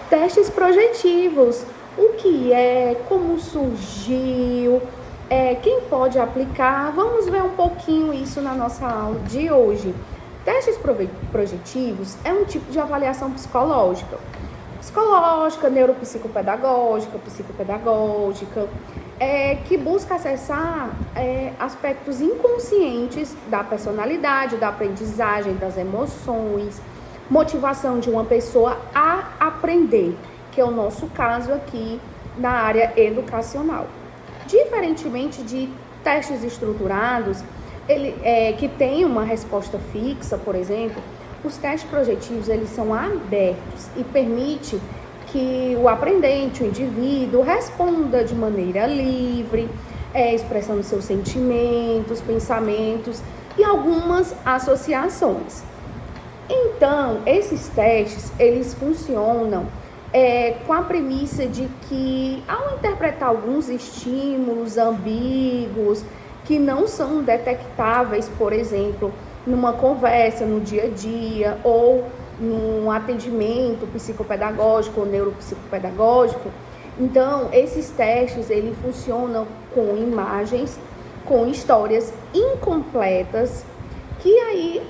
Testes projetivos, o que é, como surgiu, quem pode aplicar, vamos ver um pouquinho isso na nossa aula de hoje. Testes projetivos é um tipo de avaliação psicológica, neuropsicopedagógica, psicopedagógica, que busca acessar aspectos inconscientes da personalidade, da aprendizagem, das emoções, motivação de uma pessoa a aprender, que é o nosso caso aqui na área educacional. Diferentemente de testes estruturados, que tem uma resposta fixa, por exemplo, os testes projetivos eles são abertos e permite que o aprendente, o indivíduo, responda de maneira livre, expressando seus sentimentos, pensamentos e algumas associações. Então, esses testes, eles funcionam com a premissa de que, ao interpretar alguns estímulos ambíguos, que não são detectáveis, por exemplo, numa conversa no dia a dia, ou num atendimento psicopedagógico ou neuropsicopedagógico, então, esses testes, eles funcionam com imagens, com histórias incompletas, que aí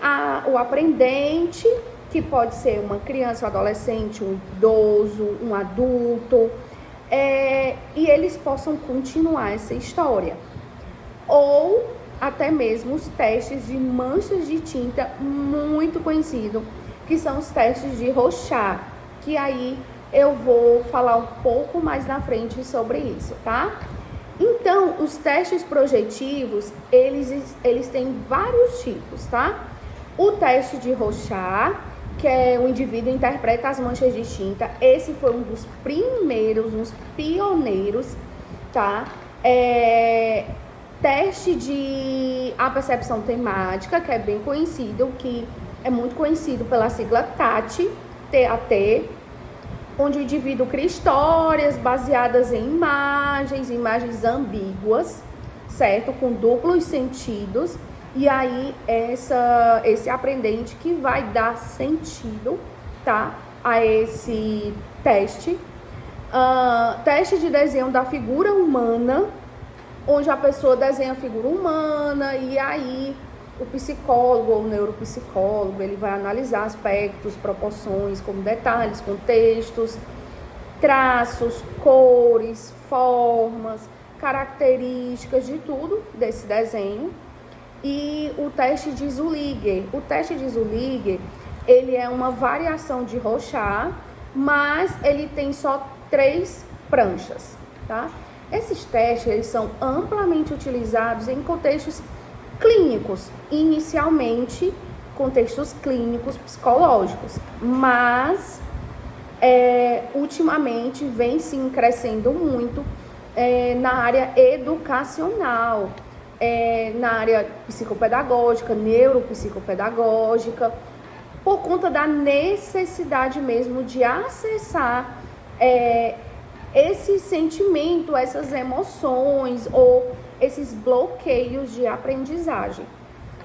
o aprendente, que pode ser uma criança, um adolescente, um idoso, um adulto, e eles possam continuar essa história. Ou até mesmo os testes de manchas de tinta muito conhecidos, que são os testes de Rorschach, que aí eu vou falar um pouco mais na frente sobre isso, tá? Então, os testes projetivos, eles têm vários tipos, tá? O teste de Rorschach, que é o indivíduo interpreta as manchas de tinta. Esse foi um dos primeiros, uns pioneiros, tá? Teste de a percepção temática, que é bem conhecido, que é muito conhecido pela sigla TAT, TAT, onde o indivíduo cria histórias baseadas em imagens ambíguas, certo? Com duplos sentidos, e aí esse aprendente que vai dar sentido, tá? A esse teste. Teste de desenho da figura humana, onde a pessoa desenha a figura humana e aí o psicólogo ou o neuropsicólogo, ele vai analisar aspectos, proporções, como detalhes, contextos, traços, cores, formas, características de tudo desse desenho. E o teste de Zurlinger. O teste de Zurlinger, ele é uma variação de Rorschach, mas ele tem só 3 pranchas, tá? Esses testes, eles são amplamente utilizados em contextos clínicos, inicialmente contextos clínicos psicológicos, mas ultimamente vem sim crescendo muito na área educacional, na área psicopedagógica, neuropsicopedagógica, por conta da necessidade mesmo de acessar esse sentimento, essas emoções ou esses bloqueios de aprendizagem.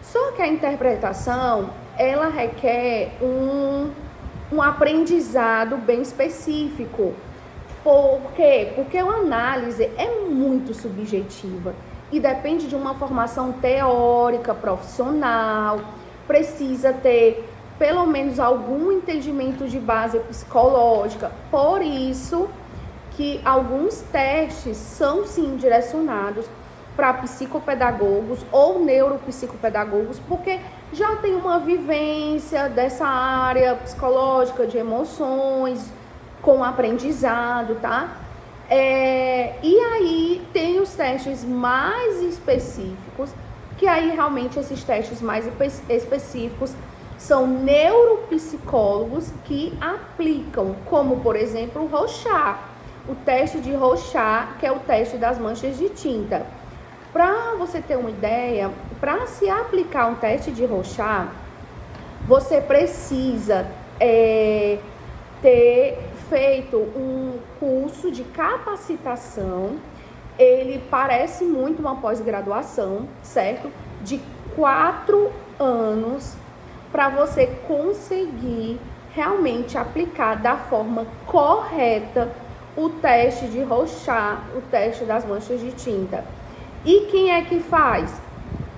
Só que a interpretação, ela requer um aprendizado bem específico. Por quê? Porque a análise é muito subjetiva e depende de uma formação teórica, profissional, precisa ter pelo menos algum entendimento de base psicológica. Por isso que alguns testes são sim direcionados para psicopedagogos ou neuropsicopedagogos, porque já tem uma vivência dessa área psicológica de emoções, com aprendizado, tá? E aí tem os testes mais específicos, que aí realmente esses testes mais específicos são neuropsicólogos que aplicam, como por exemplo o Rorschach, o teste de Rorschach, que é o teste das manchas de tinta. Para você ter uma ideia, para se aplicar um teste de Rorschach, você precisa ter feito um curso de capacitação. Ele parece muito uma pós-graduação, certo? De 4 anos, para você conseguir realmente aplicar da forma correta o teste de Rorschach, o teste das manchas de tinta. E quem é que faz?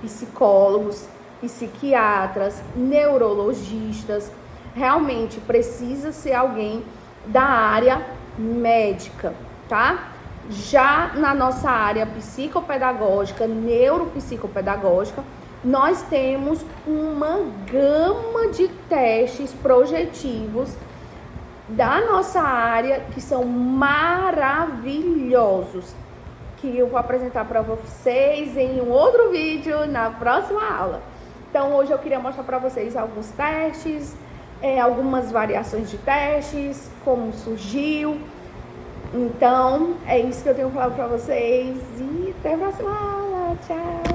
Psicólogos, psiquiatras, neurologistas. Realmente precisa ser alguém da área médica, tá? Já na nossa área psicopedagógica, neuropsicopedagógica, nós temos uma gama de testes projetivos da nossa área que são maravilhosos, que eu vou apresentar para vocês em um outro vídeo na próxima aula. Então hoje eu queria mostrar para vocês alguns testes, algumas variações de testes, como surgiu. Então é isso que eu tenho que falar para vocês e até a próxima aula. Tchau!